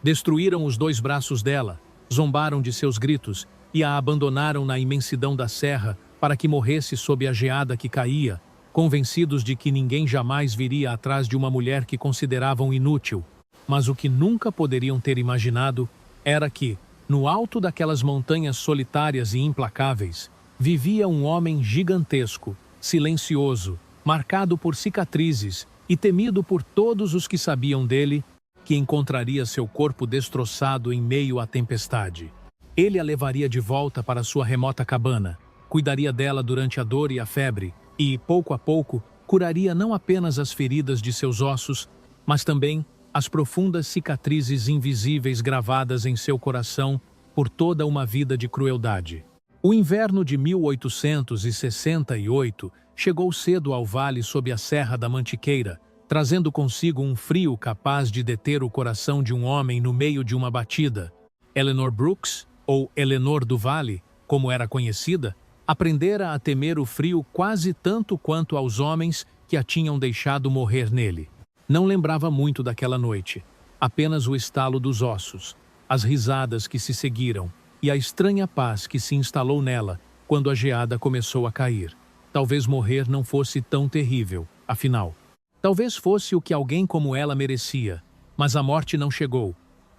Destruíram os 2 braços dela, zombaram de seus gritos e a abandonaram na imensidão da serra para que morresse sob a geada que caía, convencidos de que ninguém jamais viria atrás de uma mulher que consideravam inútil. Mas o que nunca poderiam ter imaginado era que, no alto daquelas montanhas solitárias e implacáveis, vivia um homem gigantesco, silencioso, marcado por cicatrizes e temido por todos os que sabiam dele, que encontraria seu corpo destroçado em meio à tempestade. Ele a levaria de volta para sua remota cabana, cuidaria dela durante a dor e a febre e, pouco a pouco, curaria não apenas as feridas de seus ossos, mas também as profundas cicatrizes invisíveis gravadas em seu coração por toda uma vida de crueldade. O inverno de 1868 chegou cedo ao vale sob a Serra da Mantiqueira, trazendo consigo um frio capaz de deter o coração de um homem no meio de uma batida. Eleanor Brooks, ou Eleanor do Vale, como era conhecida, aprendera a temer o frio quase tanto quanto aos homens que a tinham deixado morrer nele. Não lembrava muito daquela noite, apenas o estalo dos ossos, as risadas que se seguiram e a estranha paz que se instalou nela quando a geada começou a cair. Talvez morrer não fosse tão terrível, afinal. Talvez fosse o que alguém como ela merecia, mas a morte não chegou.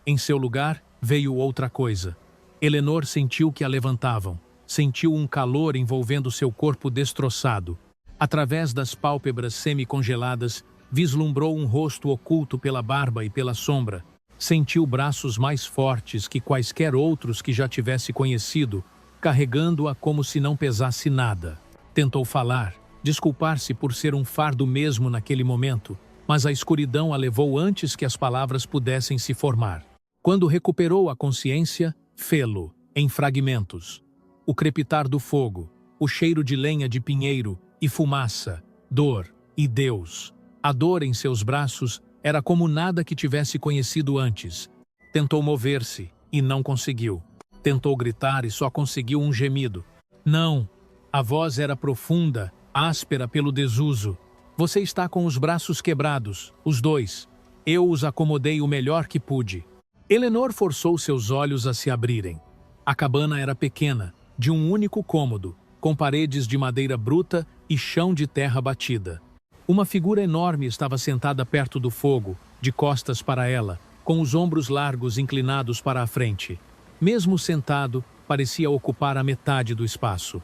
Em seu lugar, veio outra coisa. Eleanor sentiu que a levantavam, sentiu um calor envolvendo seu corpo destroçado. Através das pálpebras semicongeladas, vislumbrou um rosto oculto pela barba e pela sombra. Sentiu braços mais fortes que quaisquer outros que já tivesse conhecido, carregando-a como se não pesasse nada. Tentou falar, desculpar-se por ser um fardo mesmo naquele momento, mas a escuridão a levou antes que as palavras pudessem se formar. Quando recuperou a consciência, fê-lo, em fragmentos. O crepitar do fogo, o cheiro de lenha de pinheiro e fumaça, dor e Deus. A dor em seus braços era como nada que tivesse conhecido antes. Tentou mover-se e não conseguiu. Tentou gritar e só conseguiu um gemido. Não! A voz era profunda, áspera pelo desuso. Você está com os braços quebrados, os 2. Eu os acomodei o melhor que pude. Eleanor forçou seus olhos a se abrirem. A cabana era pequena, de um único cômodo, com paredes de madeira bruta e chão de terra batida. Uma figura enorme estava sentada perto do fogo, de costas para ela, com os ombros largos inclinados para a frente. Mesmo sentado, parecia ocupar a metade do espaço.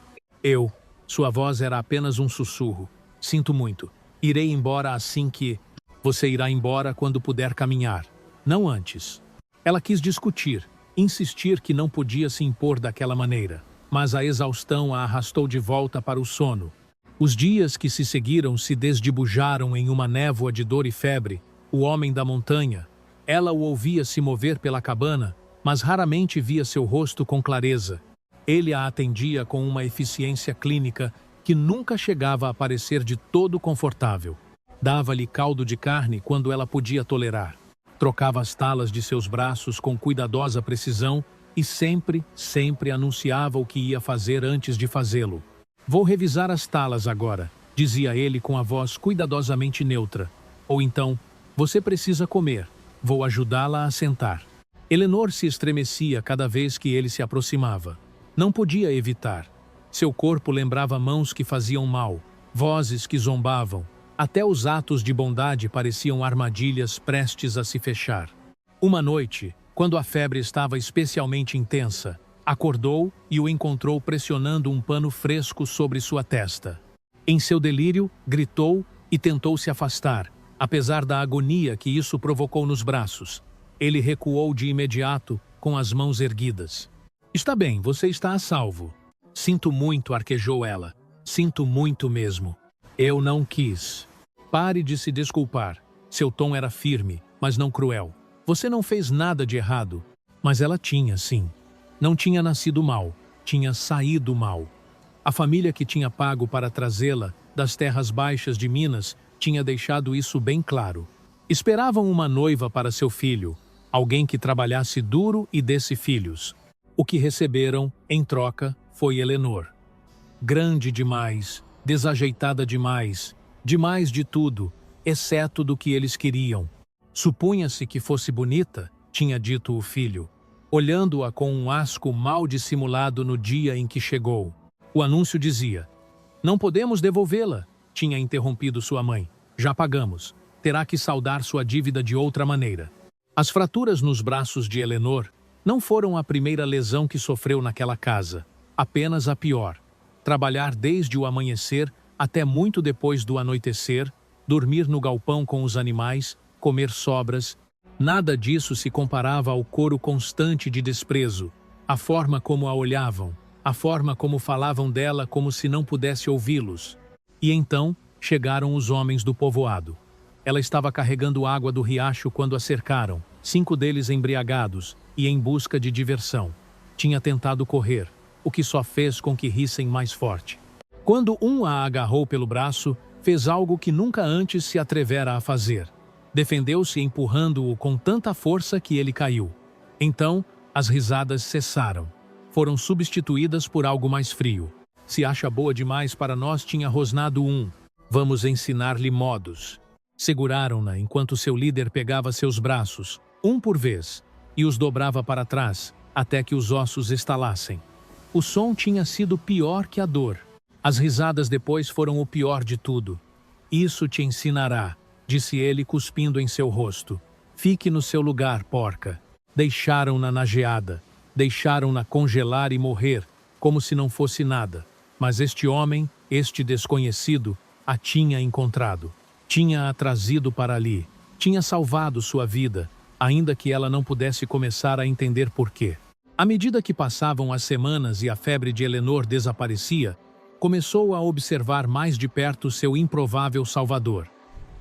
Sua voz era apenas um sussurro. Sinto muito. Irei embora assim que... Você irá embora quando puder caminhar. Não antes. Ela quis discutir, insistir que não podia se impor daquela maneira, mas a exaustão a arrastou de volta para o sono. Os dias que se seguiram se desdibujaram em uma névoa de dor e febre. O homem da montanha. Ela o ouvia se mover pela cabana, mas raramente via seu rosto com clareza. Ele a atendia com uma eficiência clínica que nunca chegava a parecer de todo confortável. Dava-lhe caldo de carne quando ela podia tolerar. Trocava as talas de seus braços com cuidadosa precisão e sempre anunciava o que ia fazer antes de fazê-lo. Vou revisar as talas agora, dizia ele com a voz cuidadosamente neutra. Ou então, você precisa comer, vou ajudá-la a sentar. Eleanor se estremecia cada vez que ele se aproximava. Não podia evitar. Seu corpo lembrava mãos que faziam mal, vozes que zombavam. Até os atos de bondade pareciam armadilhas prestes a se fechar. Uma noite, quando a febre estava especialmente intensa, acordou e o encontrou pressionando um pano fresco sobre sua testa. Em seu delírio, gritou e tentou se afastar, apesar da agonia que isso provocou nos braços. Ele recuou de imediato, com as mãos erguidas. Está bem, você está a salvo. Sinto muito, arquejou ela. Sinto muito mesmo. Eu não quis. Pare de se desculpar. Seu tom era firme, mas não cruel. Você não fez nada de errado. Mas ela tinha, sim. Não tinha nascido mal, tinha saído mal. A família que tinha pago para trazê-la das terras baixas de Minas tinha deixado isso bem claro. Esperavam uma noiva para seu filho, alguém que trabalhasse duro e desse filhos. O que receberam, em troca, foi Eleanor. Grande demais, desajeitada demais, demais de tudo, exceto do que eles queriam. Supunha-se que fosse bonita, tinha dito o filho, olhando-a com um asco mal dissimulado no dia em que chegou. O anúncio dizia: "Não podemos devolvê-la", tinha interrompido sua mãe. "Já pagamos. Terá que saldar sua dívida de outra maneira." As fraturas nos braços de Eleanor não foram a primeira lesão que sofreu naquela casa, apenas a pior. Trabalhar desde o amanhecer até muito depois do anoitecer, dormir no galpão com os animais, comer sobras, nada disso se comparava ao coro constante de desprezo, a forma como a olhavam, a forma como falavam dela como se não pudesse ouvi-los. E então chegaram os homens do povoado. Ela estava carregando água do riacho quando a cercaram, 5 deles embriagados e em busca de diversão. Tinha tentado correr, o que só fez com que rissem mais forte. Quando um a agarrou pelo braço, fez algo que nunca antes se atrevera a fazer. Defendeu-se empurrando-o com tanta força que ele caiu. Então, as risadas cessaram. Foram substituídas por algo mais frio. "Se acha boa demais para nós", tinha rosnado um. "Vamos ensinar-lhe modos." Seguraram-na enquanto seu líder pegava seus braços, um por vez, e os dobrava para trás, até que os ossos estalassem. O som tinha sido pior que a dor. As risadas depois foram o pior de tudo. "Isso te ensinará", disse ele cuspindo em seu rosto. "Fique no seu lugar, porca." Deixaram-na na geada, deixaram-na congelar e morrer, como se não fosse nada. Mas este homem, este desconhecido, a tinha encontrado. Tinha-a trazido para ali, tinha salvado sua vida, ainda que ela não pudesse começar a entender por quê. À medida que passavam as semanas e a febre de Eleanor desaparecia, começou a observar mais de perto seu improvável salvador.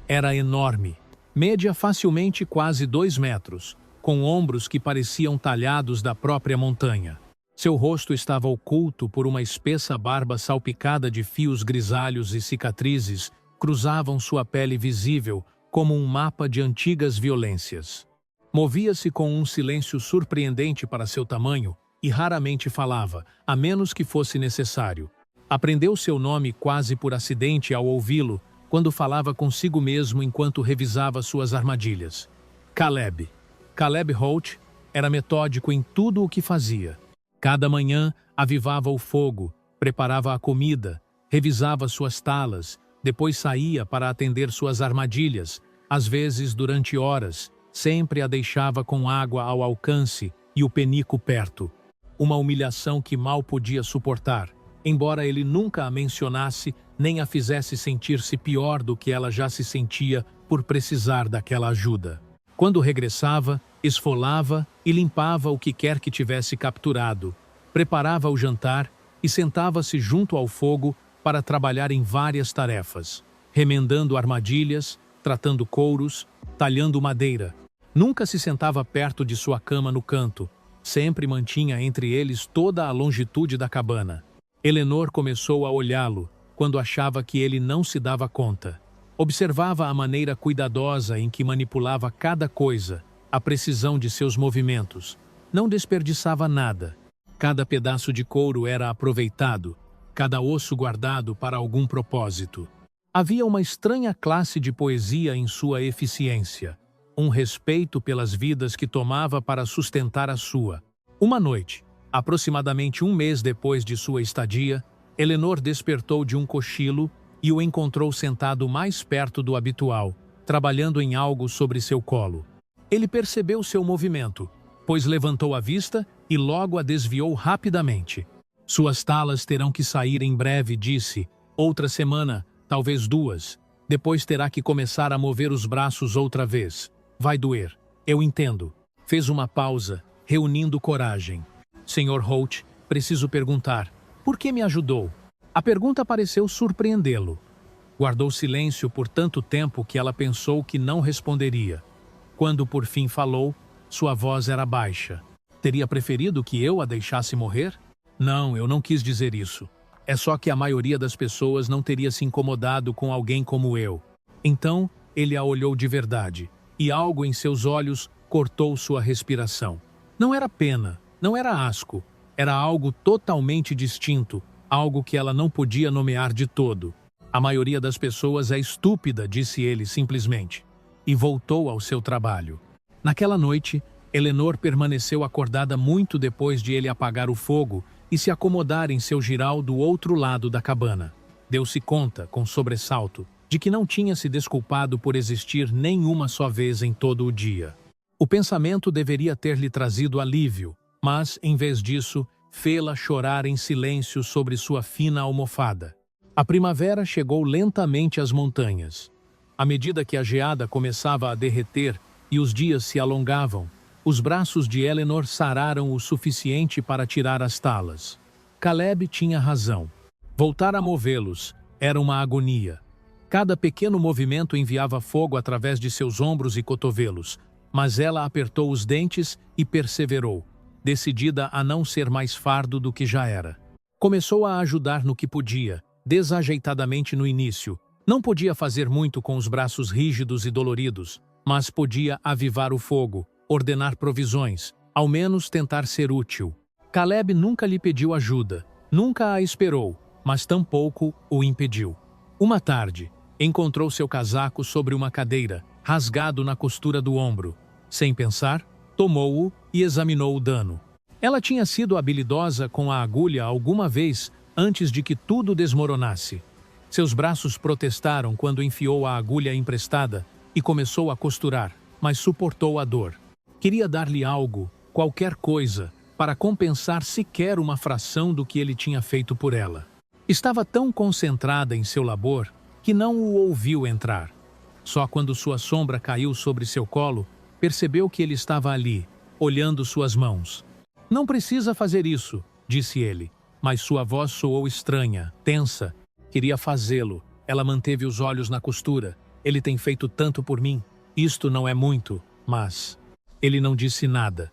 Era enorme, media facilmente quase 2 metros, com ombros que pareciam talhados da própria montanha. Seu rosto estava oculto por uma espessa barba salpicada de fios grisalhos e cicatrizes, cruzavam sua pele visível como um mapa de antigas violências. Movia-se com um silêncio surpreendente para seu tamanho e raramente falava, a menos que fosse necessário. Aprendeu seu nome quase por acidente ao ouvi-lo, quando falava consigo mesmo enquanto revisava suas armadilhas. Caleb. Caleb Holt era metódico em tudo o que fazia. Cada manhã avivava o fogo, preparava a comida, revisava suas talas, depois saía para atender suas armadilhas, às vezes durante horas, sempre a deixava com água ao alcance e o penico perto. Uma humilhação que mal podia suportar, embora ele nunca a mencionasse nem a fizesse sentir-se pior do que ela já se sentia por precisar daquela ajuda. Quando regressava, esfolava e limpava o que quer que tivesse capturado, preparava o jantar e sentava-se junto ao fogo para trabalhar em várias tarefas, remendando armadilhas, tratando couros, talhando madeira. Nunca se sentava perto de sua cama no canto, sempre mantinha entre eles toda a longitude da cabana. Eleanor começou a olhá-lo, quando achava que ele não se dava conta. Observava a maneira cuidadosa em que manipulava cada coisa, a precisão de seus movimentos. Não desperdiçava nada. Cada pedaço de couro era aproveitado, cada osso guardado para algum propósito. Havia uma estranha classe de poesia em sua eficiência, um respeito pelas vidas que tomava para sustentar a sua. Uma noite, aproximadamente 1 mês depois de sua estadia, Eleanor despertou de um cochilo e o encontrou sentado mais perto do habitual, trabalhando em algo sobre seu colo. Ele percebeu seu movimento, pois levantou a vista e logo a desviou rapidamente. "Suas talas terão que sair em breve", disse. "Outra semana, talvez 2. Depois terá que começar a mover os braços outra vez. Vai doer. Eu entendo." Fez uma pausa, reunindo coragem. "Sr. Holt, preciso perguntar. Por que me ajudou?" A pergunta pareceu surpreendê-lo. Guardou silêncio por tanto tempo que ela pensou que não responderia. Quando por fim falou, sua voz era baixa. "Teria preferido que eu a deixasse morrer?" "Não, eu não quis dizer isso. É só que a maioria das pessoas não teria se incomodado com alguém como eu." Então, ele a olhou de verdade, e algo em seus olhos cortou sua respiração. Não era pena, não era asco, era algo totalmente distinto, algo que ela não podia nomear de todo. "A maioria das pessoas é estúpida", disse ele simplesmente, e voltou ao seu trabalho. Naquela noite, Eleanor permaneceu acordada muito depois de ele apagar o fogo e se acomodar em seu jiral do outro lado da cabana. Deu-se conta, com sobressalto, de que não tinha se desculpado por existir nenhuma só vez em todo o dia. O pensamento deveria ter lhe trazido alívio, mas, em vez disso, fê-la chorar em silêncio sobre sua fina almofada. A primavera chegou lentamente às montanhas. À medida que a geada começava a derreter e os dias se alongavam, os braços de Eleanor sararam o suficiente para tirar as talas. Caleb tinha razão. Voltar a movê-los era uma agonia. Cada pequeno movimento enviava fogo através de seus ombros e cotovelos, mas ela apertou os dentes e perseverou, decidida a não ser mais fardo do que já era. Começou a ajudar no que podia, desajeitadamente no início. Não podia fazer muito com os braços rígidos e doloridos, mas podia avivar o fogo, ordenar provisões, ao menos tentar ser útil. Caleb nunca lhe pediu ajuda, nunca a esperou, mas tampouco o impediu. Uma tarde, encontrou seu casaco sobre uma cadeira, rasgado na costura do ombro. Sem pensar, tomou-o e examinou o dano. Ela tinha sido habilidosa com a agulha alguma vez antes de que tudo desmoronasse. Seus braços protestaram quando enfiou a agulha emprestada e começou a costurar, mas suportou a dor. Queria dar-lhe algo, qualquer coisa, para compensar sequer uma fração do que ele tinha feito por ela. Estava tão concentrada em seu labor que não o ouviu entrar. Só quando sua sombra caiu sobre seu colo, percebeu que ele estava ali, olhando suas mãos. "Não precisa fazer isso", disse ele, mas sua voz soou estranha, tensa. Queria fazê-lo. Ela manteve os olhos na costura. "Ele tem feito tanto por mim. Isto não é muito, mas..." Ele não disse nada.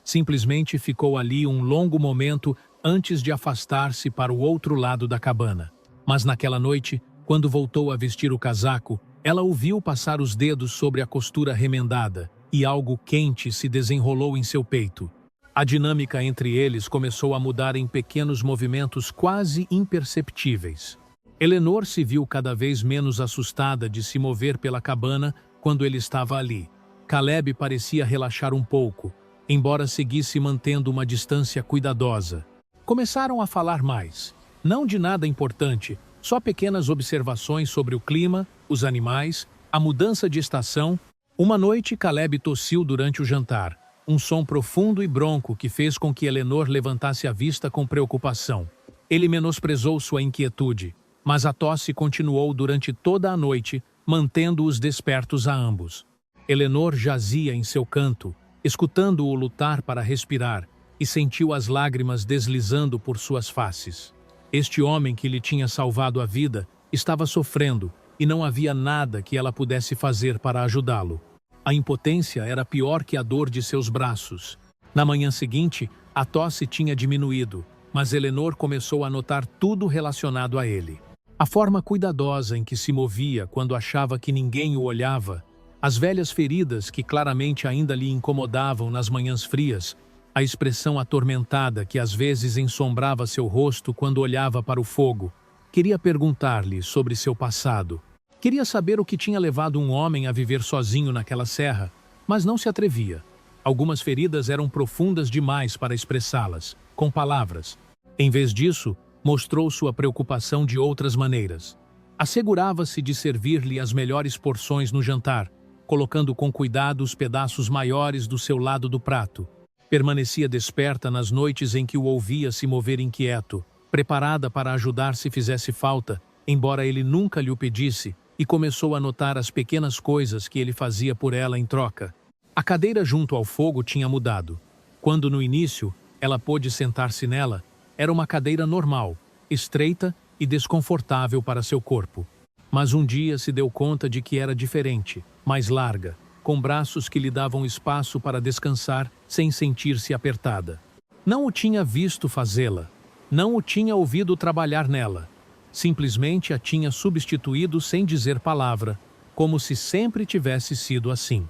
Simplesmente ficou ali um longo momento antes de afastar-se para o outro lado da cabana. Mas naquela noite, quando voltou a vestir o casaco, ela o viu passar os dedos sobre a costura remendada e algo quente se desenrolou em seu peito. A dinâmica entre eles começou a mudar em pequenos movimentos quase imperceptíveis. Eleanor se viu cada vez menos assustada de se mover pela cabana quando ele estava ali. Caleb parecia relaxar um pouco, embora seguisse mantendo uma distância cuidadosa. Começaram a falar mais. Não de nada importante, só pequenas observações sobre o clima, os animais, a mudança de estação. Uma noite, Caleb tossiu durante o jantar, um som profundo e bronco que fez com que Eleanor levantasse a vista com preocupação. Ele menosprezou sua inquietude, mas a tosse continuou durante toda a noite, mantendo-os despertos a ambos. Eleanor jazia em seu canto, escutando-o lutar para respirar, e sentiu as lágrimas deslizando por suas faces. Este homem que lhe tinha salvado a vida estava sofrendo, e não havia nada que ela pudesse fazer para ajudá-lo. A impotência era pior que a dor de seus braços. Na manhã seguinte, a tosse tinha diminuído, mas Eleanor começou a notar tudo relacionado a ele. A forma cuidadosa em que se movia quando achava que ninguém o olhava, as velhas feridas que claramente ainda lhe incomodavam nas manhãs frias, a expressão atormentada que às vezes ensombrava seu rosto quando olhava para o fogo. Queria perguntar-lhe sobre seu passado. Queria saber o que tinha levado um homem a viver sozinho naquela serra, mas não se atrevia. Algumas feridas eram profundas demais para expressá-las, com palavras. Em vez disso, mostrou sua preocupação de outras maneiras. Assegurava-se de servir-lhe as melhores porções no jantar, colocando com cuidado os pedaços maiores do seu lado do prato. Permanecia desperta nas noites em que o ouvia se mover inquieto, preparada para ajudar se fizesse falta, embora ele nunca lhe o pedisse, e começou a notar as pequenas coisas que ele fazia por ela em troca. A cadeira junto ao fogo tinha mudado. Quando, no início, ela pôde sentar-se nela, era uma cadeira normal, estreita e desconfortável para seu corpo. Mas um dia se deu conta de que era diferente, mais larga, com braços que lhe davam espaço para descansar sem sentir-se apertada. Não o tinha visto fazê-la, não o tinha ouvido trabalhar nela. Simplesmente a tinha substituído sem dizer palavra, como se sempre tivesse sido assim.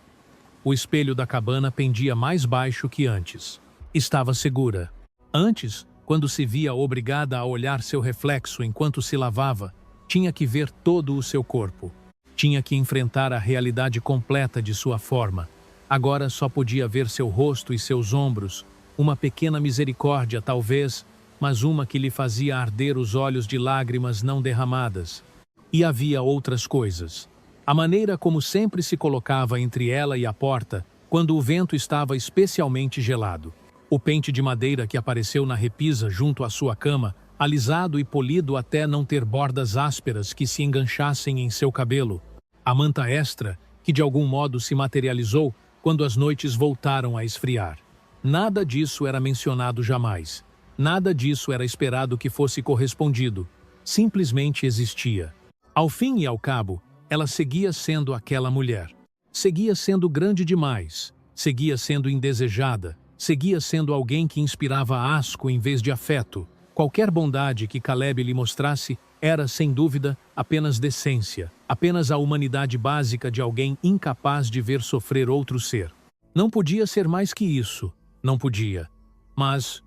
O espelho da cabana pendia mais baixo que antes. Estava segura. Antes, quando se via obrigada a olhar seu reflexo enquanto se lavava, tinha que ver todo o seu corpo. Tinha que enfrentar a realidade completa de sua forma. Agora só podia ver seu rosto e seus ombros, uma pequena misericórdia talvez, mas uma que lhe fazia arder os olhos de lágrimas não derramadas. E havia outras coisas. A maneira como sempre se colocava entre ela e a porta, quando o vento estava especialmente gelado. O pente de madeira que apareceu na repisa junto à sua cama, alisado e polido até não ter bordas ásperas que se enganchassem em seu cabelo. A manta extra, que de algum modo se materializou quando as noites voltaram a esfriar. Nada disso era mencionado jamais. Nada disso era esperado que fosse correspondido. Simplesmente existia. Ao fim e ao cabo, ela seguia sendo aquela mulher. Seguia sendo grande demais. Seguia sendo indesejada. Seguia sendo alguém que inspirava asco em vez de afeto. Qualquer bondade que Caleb lhe mostrasse era, sem dúvida, apenas decência, apenas a humanidade básica de alguém incapaz de ver sofrer outro ser. Não podia ser mais que isso, não podia. Mas,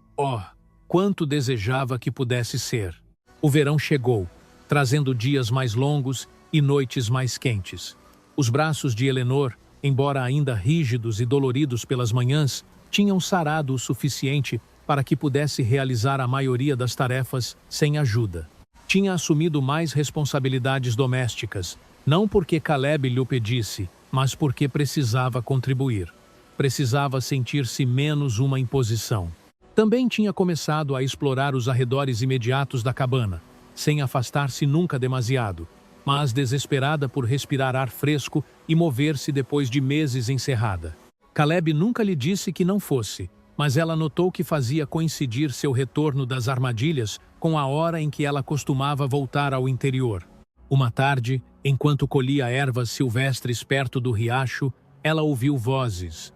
quanto desejava que pudesse ser. O verão chegou, trazendo dias mais longos e noites mais quentes. Os braços de Eleanor, embora ainda rígidos e doloridos pelas manhãs, tinham sarado o suficiente para que pudesse realizar a maioria das tarefas sem ajuda. Tinha assumido mais responsabilidades domésticas, não porque Caleb lhe o pedisse, mas porque precisava contribuir. Precisava sentir-se menos uma imposição. Também tinha começado a explorar os arredores imediatos da cabana, sem afastar-se nunca demasiado, mas desesperada por respirar ar fresco e mover-se depois de meses encerrada. Caleb nunca lhe disse que não fosse, mas ela notou que fazia coincidir seu retorno das armadilhas com a hora em que ela costumava voltar ao interior. Uma tarde, enquanto colhia ervas silvestres perto do riacho, ela ouviu vozes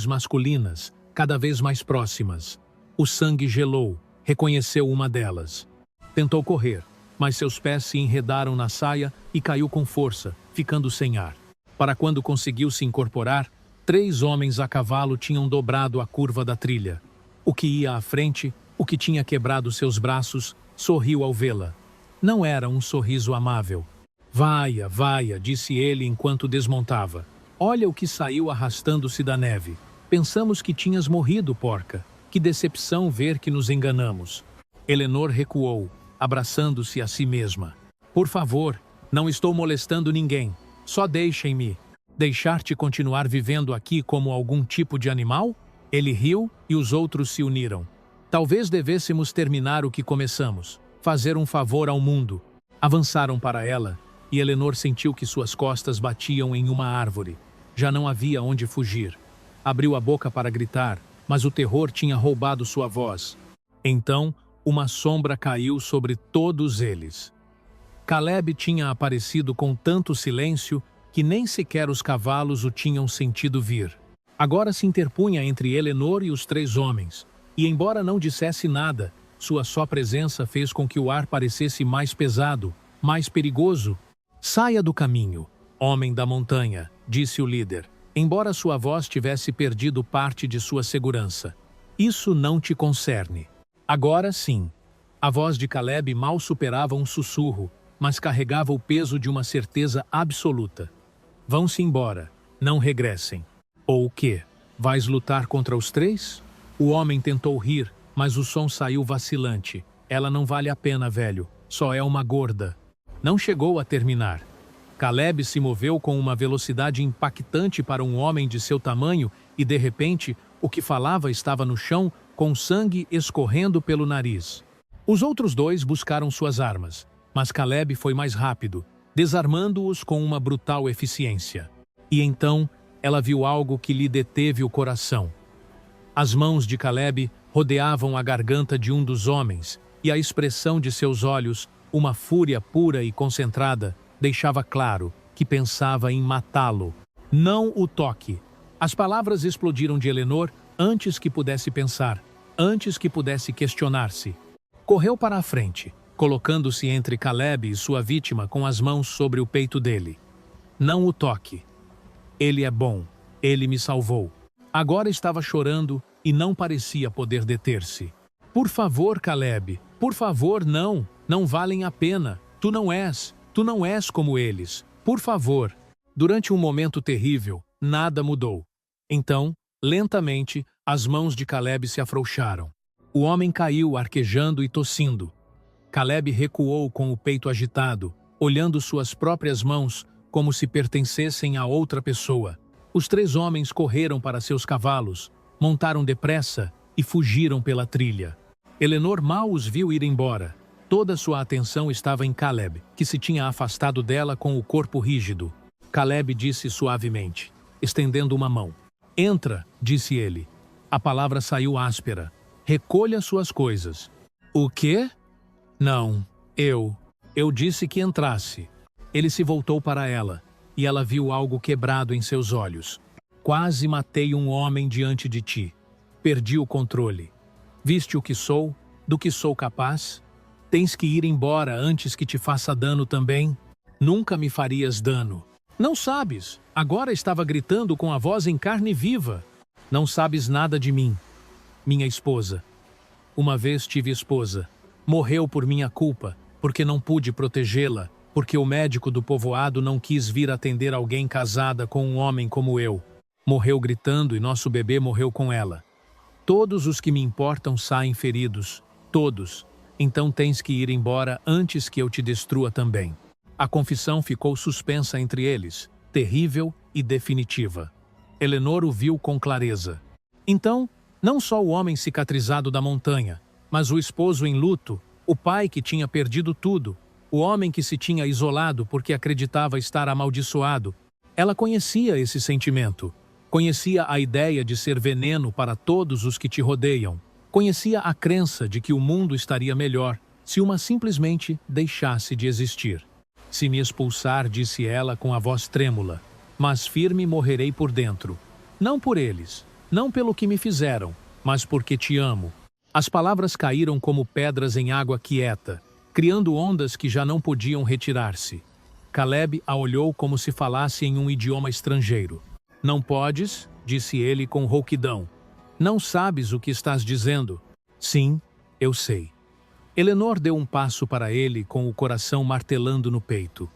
masculinas, cada vez mais próximas. O sangue gelou, reconheceu uma delas. Tentou correr, mas seus pés se enredaram na saia e caiu com força, ficando sem ar. Para quando conseguiu se incorporar, 3 homens a cavalo tinham dobrado a curva da trilha. O que ia à frente, o que tinha quebrado seus braços, sorriu ao vê-la. Não era um sorriso amável. Vaia, disse ele enquanto desmontava. Olha o que saiu arrastando-se da neve. Pensamos que tinhas morrido, porca. Que decepção ver que nos enganamos. Eleanor recuou, abraçando-se a si mesma. Por favor, não estou molestando ninguém. Só deixem-me. Deixar-te continuar vivendo aqui como algum tipo de animal? Ele riu e os outros se uniram. Talvez devêssemos terminar o que começamos. Fazer um favor ao mundo. Avançaram para ela, e Eleanor sentiu que suas costas batiam em uma árvore. Já não havia onde fugir. Abriu a boca para gritar, mas o terror tinha roubado sua voz. Então, uma sombra caiu sobre todos eles. Caleb tinha aparecido com tanto silêncio que nem sequer os cavalos o tinham sentido vir. Agora se interpunha entre Eleanor e os 3 homens, e embora não dissesse nada, sua só presença fez com que o ar parecesse mais pesado, mais perigoso. Saia do caminho, homem da montanha, disse o líder, embora sua voz tivesse perdido parte de sua segurança. Isso não te concerne. Agora sim. A voz de Caleb mal superava um sussurro, mas carregava o peso de uma certeza absoluta. Vão-se embora, não regressem. Ou o quê? Vais lutar contra os 3? O homem tentou rir, mas o som saiu vacilante. Ela não vale a pena, velho. Só é uma gorda. Não chegou a terminar. Caleb se moveu com uma velocidade impactante para um homem de seu tamanho e, de repente, o que falava estava no chão, com sangue escorrendo pelo nariz. Os outros 2 buscaram suas armas, mas Caleb foi mais rápido, desarmando-os com uma brutal eficiência. E então, ela viu algo que lhe deteve o coração. As mãos de Caleb rodeavam a garganta de um dos homens, e a expressão de seus olhos, uma fúria pura e concentrada, deixava claro que pensava em matá-lo. Não o toque. As palavras explodiram de Eleanor antes que pudesse pensar, antes que pudesse questionar-se. Correu para a frente, colocando-se entre Caleb e sua vítima com as mãos sobre o peito dele. Não o toque. Ele é bom. Ele me salvou. Agora estava chorando e não parecia poder deter-se. Por favor, Caleb. Por favor, não. Não valem a pena. Tu não és como eles. Por favor. Durante um momento terrível, nada mudou. Então, lentamente, as mãos de Caleb se afrouxaram. O homem caiu, arquejando e tossindo. Caleb recuou com o peito agitado, olhando suas próprias mãos como se pertencessem a outra pessoa. Os 3 homens correram para seus cavalos, montaram depressa e fugiram pela trilha. Elenor mal os viu ir embora. Toda sua atenção estava em Caleb, que se tinha afastado dela com o corpo rígido. Caleb disse suavemente, estendendo uma mão. Entra, disse ele. A palavra saiu áspera. Recolha suas coisas. O quê? Não, eu disse que entrasse. Ele se voltou para ela, e ela viu algo quebrado em seus olhos. Quase matei um homem diante de ti. Perdi o controle. Viste o que sou, do que sou capaz? Tens que ir embora antes que te faça dano também. Nunca me farias dano. Não sabes, agora estava gritando com a voz em carne viva. Não sabes nada de mim. Minha esposa. Uma vez tive esposa. Morreu por minha culpa, porque não pude protegê-la, porque o médico do povoado não quis vir atender alguém casada com um homem como eu. Morreu gritando e nosso bebê morreu com ela. Todos os que me importam saem feridos. Todos. Então tens que ir embora antes que eu te destrua também. A confissão ficou suspensa entre eles, terrível e definitiva. Elenor o viu com clareza. Então, não só o homem cicatrizado da montanha, mas o esposo em luto, o pai que tinha perdido tudo, o homem que se tinha isolado porque acreditava estar amaldiçoado. Ela conhecia esse sentimento. Conhecia a ideia de ser veneno para todos os que te rodeiam. Conhecia a crença de que o mundo estaria melhor se uma simplesmente deixasse de existir. Se me expulsar, disse ela com a voz trêmula, mas firme morrerei por dentro. Não por eles, não pelo que me fizeram, mas porque te amo. As palavras caíram como pedras em água quieta, criando ondas que já não podiam retirar-se. Caleb a olhou como se falasse em um idioma estrangeiro. Não podes, disse ele com rouquidão. Não sabes o que estás dizendo? Sim, eu sei. Elenor deu um passo para ele com o coração martelando no peito.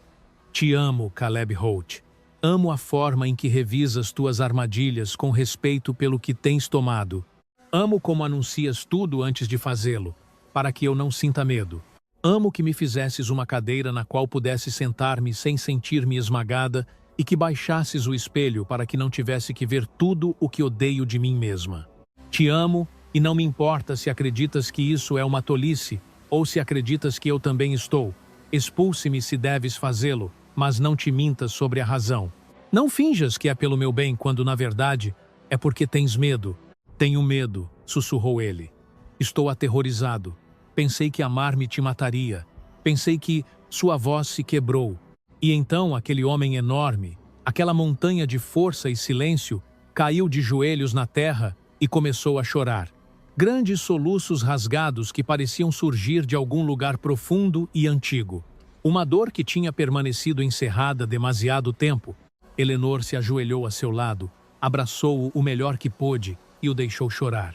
Te amo, Caleb Holt. Amo a forma em que revisas tuas armadilhas com respeito pelo que tens tomado. Amo como anuncias tudo antes de fazê-lo, para que eu não sinta medo. Amo que me fizesses uma cadeira na qual pudesse sentar-me sem sentir-me esmagada e que baixasses o espelho para que não tivesse que ver tudo o que odeio de mim mesma. Te amo e não me importa se acreditas que isso é uma tolice ou se acreditas que eu também estou. Expulse-me se deves fazê-lo, mas não te mintas sobre a razão. Não finjas que é pelo meu bem quando, na verdade, é porque tens medo. Tenho medo, sussurrou ele. Estou aterrorizado. Pensei que amar-me te mataria. Pensei que sua voz se quebrou. E então aquele homem enorme, aquela montanha de força e silêncio, caiu de joelhos na terra e começou a chorar. Grandes soluços rasgados que pareciam surgir de algum lugar profundo e antigo. Uma dor que tinha permanecido encerrada demasiado tempo. Elenor se ajoelhou a seu lado, abraçou-o o melhor que pôde e o deixou chorar.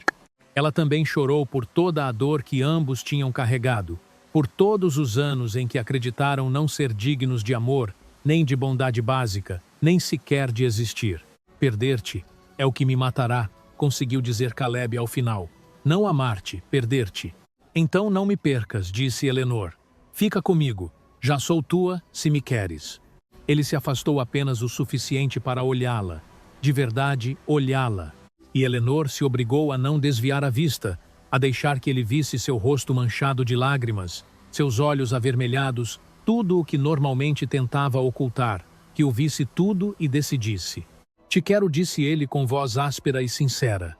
Ela também chorou por toda a dor que ambos tinham carregado, por todos os anos em que acreditaram não ser dignos de amor, nem de bondade básica, nem sequer de existir. Perder-te é o que me matará, conseguiu dizer Caleb ao final. Não amar-te, perder-te. Então não me percas, disse Elenor. Fica comigo, já sou tua, se me queres. Ele se afastou apenas o suficiente para olhá-la, de verdade olhá-la. E Elenor se obrigou a não desviar a vista, a deixar que ele visse seu rosto manchado de lágrimas, seus olhos avermelhados, tudo o que normalmente tentava ocultar, que o visse tudo e decidisse. Te quero, disse ele com voz áspera e sincera.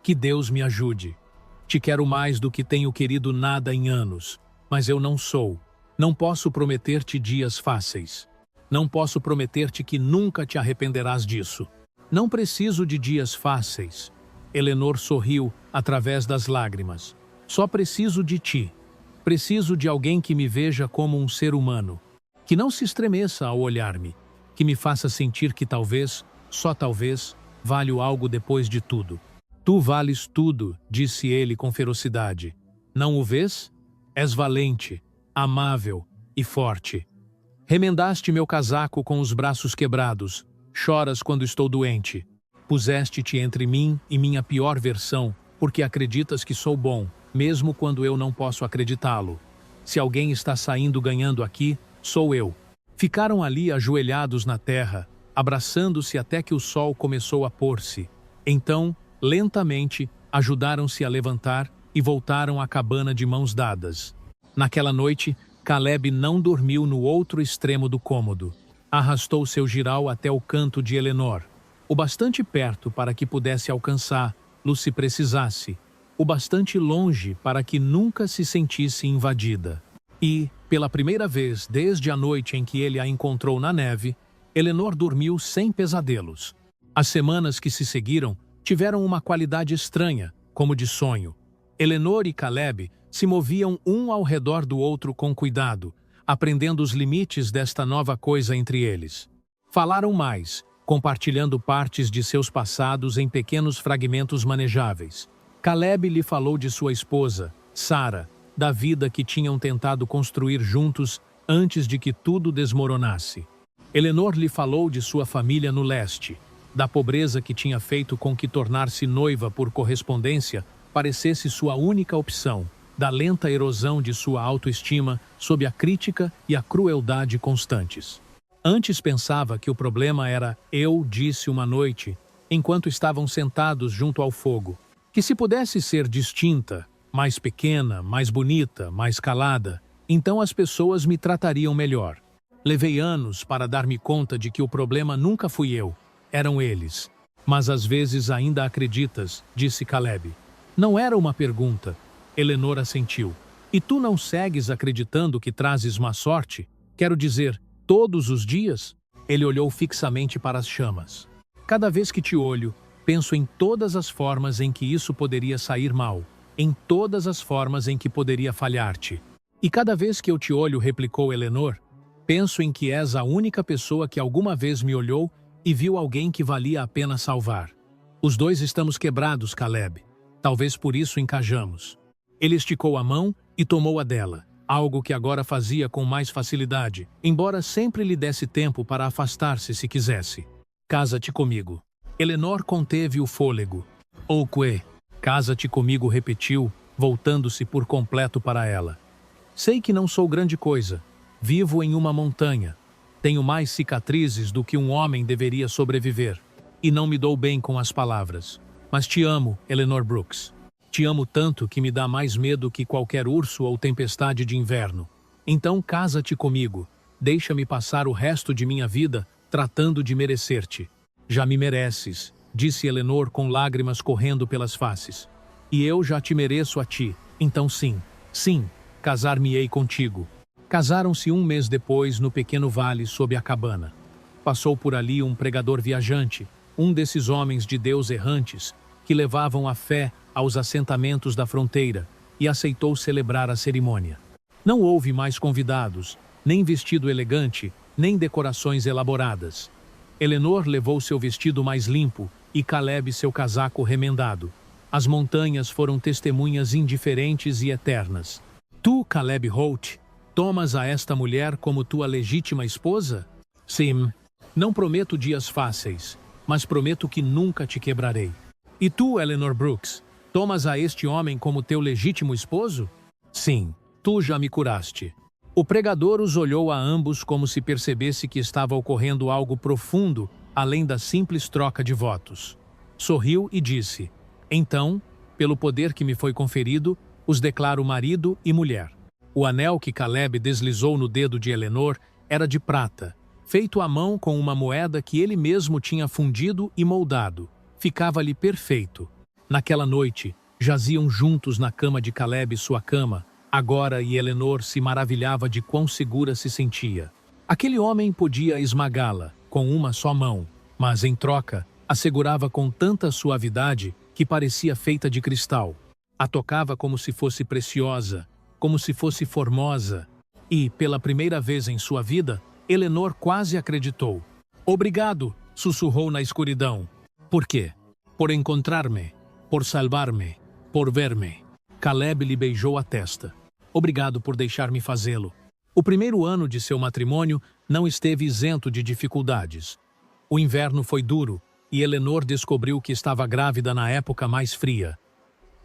Que Deus me ajude. Te quero mais do que tenho querido nada em anos, mas eu não sou. Não posso prometer-te dias fáceis. Não posso prometer-te que nunca te arrependerás disso. Não preciso de dias fáceis. Elenor sorriu através das lágrimas. Só preciso de ti. Preciso de alguém que me veja como um ser humano. Que não se estremeça ao olhar-me. Que me faça sentir que talvez, só talvez, valho algo depois de tudo. Tu vales tudo, disse ele com ferocidade. Não o vês? És valente, amável e forte. Remendaste meu casaco com os braços quebrados. Choras quando estou doente. Puseste-te entre mim e minha pior versão, porque acreditas que sou bom, mesmo quando eu não posso acreditá-lo. Se alguém está saindo ganhando aqui, sou eu. Ficaram ali ajoelhados na terra, abraçando-se até que o sol começou a pôr-se. Então, lentamente, ajudaram-se a levantar e voltaram à cabana de mãos dadas. Naquela noite, Caleb não dormiu no outro extremo do cômodo. Arrastou seu giral até o canto de Elenor, o bastante perto para que pudesse alcançá-lo se precisasse, o bastante longe para que nunca se sentisse invadida. E, pela primeira vez desde a noite em que ele a encontrou na neve, Elenor dormiu sem pesadelos. As semanas que se seguiram tiveram uma qualidade estranha, como de sonho. Elenor e Caleb se moviam um ao redor do outro com cuidado, aprendendo os limites desta nova coisa entre eles. Falaram mais, compartilhando partes de seus passados em pequenos fragmentos manejáveis. Caleb lhe falou de sua esposa, Sara, da vida que tinham tentado construir juntos antes de que tudo desmoronasse. Elenor lhe falou de sua família no leste, da pobreza que tinha feito com que tornar-se noiva por correspondência parecesse sua única opção, da lenta erosão de sua autoestima sob a crítica e a crueldade constantes. Antes pensava que o problema era eu disse uma noite, enquanto estavam sentados junto ao fogo, que se pudesse ser distinta, mais pequena, mais bonita, mais calada, então as pessoas me tratariam melhor. Levei anos para dar-me conta de que o problema nunca fui eu, eram eles. Mas às vezes ainda acreditas, disse Caleb. Não era uma pergunta. Elenor assentiu. E tu não segues acreditando que trazes má sorte? Quero dizer, todos os dias? Ele olhou fixamente para as chamas. Cada vez que te olho, penso em todas as formas em que isso poderia sair mal, em todas as formas em que poderia falhar-te. E cada vez que eu te olho, replicou Elenor, penso em que és a única pessoa que alguma vez me olhou e viu alguém que valia a pena salvar. Os dois estamos quebrados, Caleb. Talvez por isso encajamos. Ele esticou a mão e tomou a dela, algo que agora fazia com mais facilidade, embora sempre lhe desse tempo para afastar-se se quisesse. Casa-te comigo. Elenor conteve o fôlego. Oque, casa-te comigo, repetiu, voltando-se por completo para ela. Sei que não sou grande coisa. Vivo em uma montanha. Tenho mais cicatrizes do que um homem deveria sobreviver. E não me dou bem com as palavras. Mas te amo, Elenor Brooks. Te amo tanto que me dá mais medo que qualquer urso ou tempestade de inverno. Então casa-te comigo. Deixa-me passar o resto de minha vida tratando de merecer-te. Já me mereces, disse Elenor com lágrimas correndo pelas faces. E eu já te mereço a ti. Então sim, casar-me-ei contigo. Casaram-se um mês depois no pequeno vale sob a cabana. Passou por ali um pregador viajante, um desses homens de Deus errantes, que levavam a fé aos assentamentos da fronteira, e aceitou celebrar a cerimônia. Não houve mais convidados, nem vestido elegante, nem decorações elaboradas. Elenor levou seu vestido mais limpo e Caleb seu casaco remendado. As montanhas foram testemunhas indiferentes e eternas. Tu, Caleb Holt, tomas a esta mulher como tua legítima esposa? Sim. Não prometo dias fáceis, mas prometo que nunca te quebrarei. E tu, Elenor Brooks, tomas a este homem como teu legítimo esposo? Sim, tu já me curaste. O pregador os olhou a ambos como se percebesse que estava ocorrendo algo profundo, além da simples troca de votos. Sorriu e disse, então, pelo poder que me foi conferido, os declaro marido e mulher. O anel que Caleb deslizou no dedo de Elenor era de prata, feito à mão com uma moeda que ele mesmo tinha fundido e moldado. Ficava-lhe perfeito. Naquela noite, jaziam juntos na cama de Caleb sua cama, agora e Elenor se maravilhava de quão segura se sentia. Aquele homem podia esmagá-la com uma só mão, mas em troca, a segurava com tanta suavidade que parecia feita de cristal. A tocava como se fosse preciosa, como se fosse formosa. E, pela primeira vez em sua vida, Elenor quase acreditou. Obrigado, sussurrou na escuridão. Por quê? Por encontrar-me, por salvar-me, por ver-me. Caleb lhe beijou a testa. Obrigado por deixar-me fazê-lo. O primeiro ano de seu matrimônio não esteve isento de dificuldades. O inverno foi duro, e Elenor descobriu que estava grávida na época mais fria.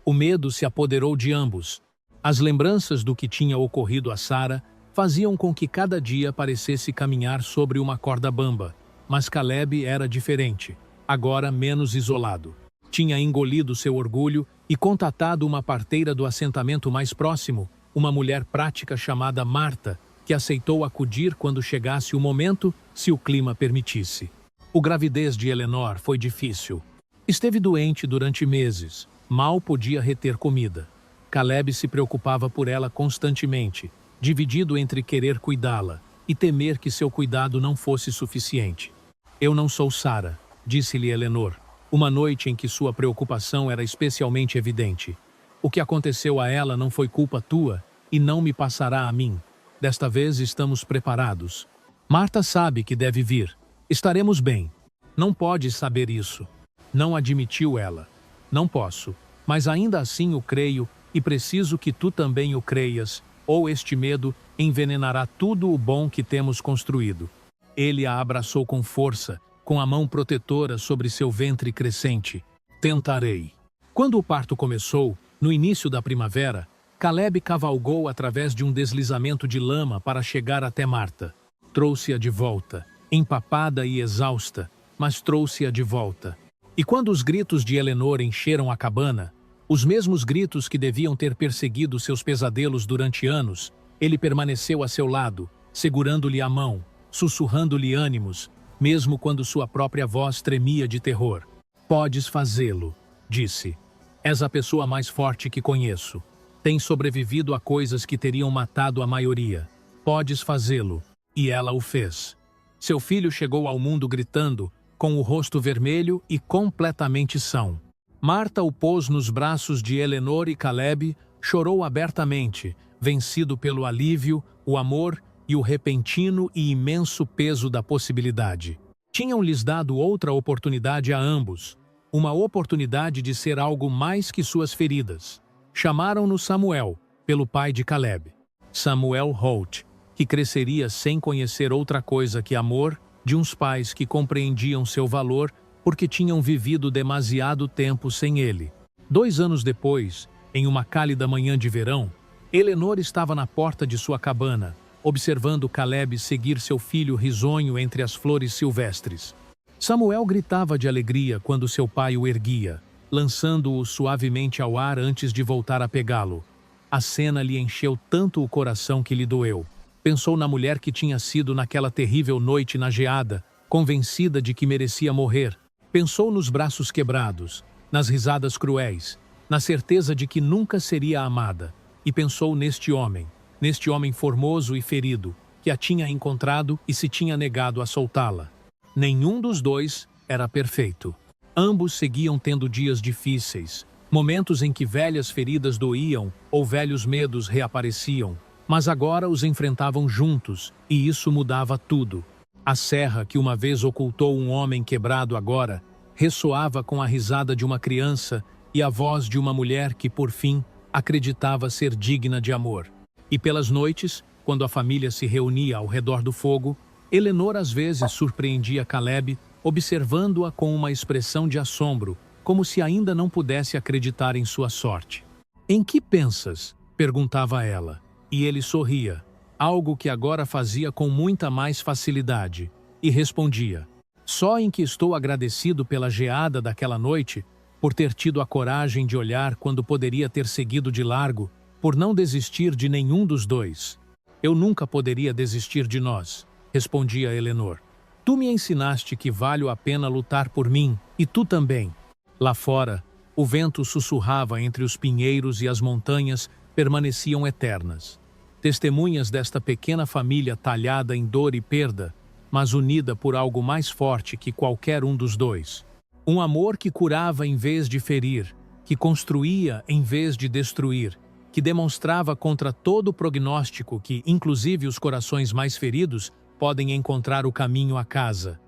O medo se apoderou de ambos. As lembranças do que tinha ocorrido a Sara faziam com que cada dia parecesse caminhar sobre uma corda bamba, mas Caleb era diferente, agora menos isolado. Tinha engolido seu orgulho e contatado uma parteira do assentamento mais próximo, uma mulher prática chamada Marta, que aceitou acudir quando chegasse o momento, se o clima permitisse. A gravidez de Elenor foi difícil. Esteve doente durante meses, mal podia reter comida. Caleb se preocupava por ela constantemente, dividido entre querer cuidá-la e temer que seu cuidado não fosse suficiente. Eu não sou Sara, disse-lhe Elenor, uma noite em que sua preocupação era especialmente evidente. O que aconteceu a ela não foi culpa tua e não me passará a mim. Desta vez estamos preparados. Marta sabe que deve vir. Estaremos bem. Não podes saber isso. Não admitiu ela. Não posso, mas ainda assim o creio e preciso que tu também o creias, ou este medo envenenará tudo o bom que temos construído. Ele a abraçou com força, com a mão protetora sobre seu ventre crescente. Tentarei. Quando o parto começou, no início da primavera, Caleb cavalgou através de um deslizamento de lama para chegar até Marta. Trouxe-a de volta, empapada e exausta, mas trouxe-a de volta. E quando os gritos de Elenor encheram a cabana, os mesmos gritos que deviam ter perseguido seus pesadelos durante anos, ele permaneceu a seu lado, segurando-lhe a mão, sussurrando-lhe ânimos, mesmo quando sua própria voz tremia de terror. Podes fazê-lo, disse. És a pessoa mais forte que conheço. Tens sobrevivido a coisas que teriam matado a maioria. Podes fazê-lo. E ela o fez. Seu filho chegou ao mundo gritando, com o rosto vermelho e completamente são. Marta o pôs nos braços de Elenor e Caleb, chorou abertamente, vencido pelo alívio, o amor e o repentino e imenso peso da possibilidade. Tinham-lhes dado outra oportunidade a ambos, uma oportunidade de ser algo mais que suas feridas. Chamaram-no Samuel, pelo pai de Caleb. Samuel Holt, que cresceria sem conhecer outra coisa que amor, de uns pais que compreendiam seu valor porque tinham vivido demasiado tempo sem ele. 2 anos depois, em uma cálida manhã de verão, Elenor estava na porta de sua cabana, observando Caleb seguir seu filho risonho entre as flores silvestres. Samuel gritava de alegria quando seu pai o erguia, lançando-o suavemente ao ar antes de voltar a pegá-lo. A cena lhe encheu tanto o coração que lhe doeu. Pensou na mulher que tinha sido naquela terrível noite na geada, convencida de que merecia morrer. Pensou nos braços quebrados, nas risadas cruéis, na certeza de que nunca seria amada. E pensou neste homem formoso e ferido, que a tinha encontrado e se tinha negado a soltá-la. Nenhum dos dois era perfeito. Ambos seguiam tendo dias difíceis, momentos em que velhas feridas doíam ou velhos medos reapareciam, mas agora os enfrentavam juntos, e isso mudava tudo. A serra que uma vez ocultou um homem quebrado agora ressoava com a risada de uma criança e a voz de uma mulher que, por fim, acreditava ser digna de amor. E pelas noites, quando a família se reunia ao redor do fogo, Elenor às vezes surpreendia Caleb, observando-a com uma expressão de assombro, como se ainda não pudesse acreditar em sua sorte. "Em que pensas?", perguntava ela, e ele sorria, algo que agora fazia com muita mais facilidade, e respondia: "Só em que estou agradecido pela geada daquela noite, por ter tido a coragem de olhar quando poderia ter seguido de largo, por não desistir de nenhum dos dois. Eu nunca poderia desistir de nós", respondia Elenor. "Tu me ensinaste que vale a pena lutar por mim, e tu também." Lá fora, o vento sussurrava entre os pinheiros e as montanhas permaneciam eternas. Testemunhas desta pequena família talhada em dor e perda, mas unida por algo mais forte que qualquer um dos dois. Um amor que curava em vez de ferir, que construía em vez de destruir, que demonstrava contra todo o prognóstico que, inclusive os corações mais feridos, podem encontrar o caminho à casa.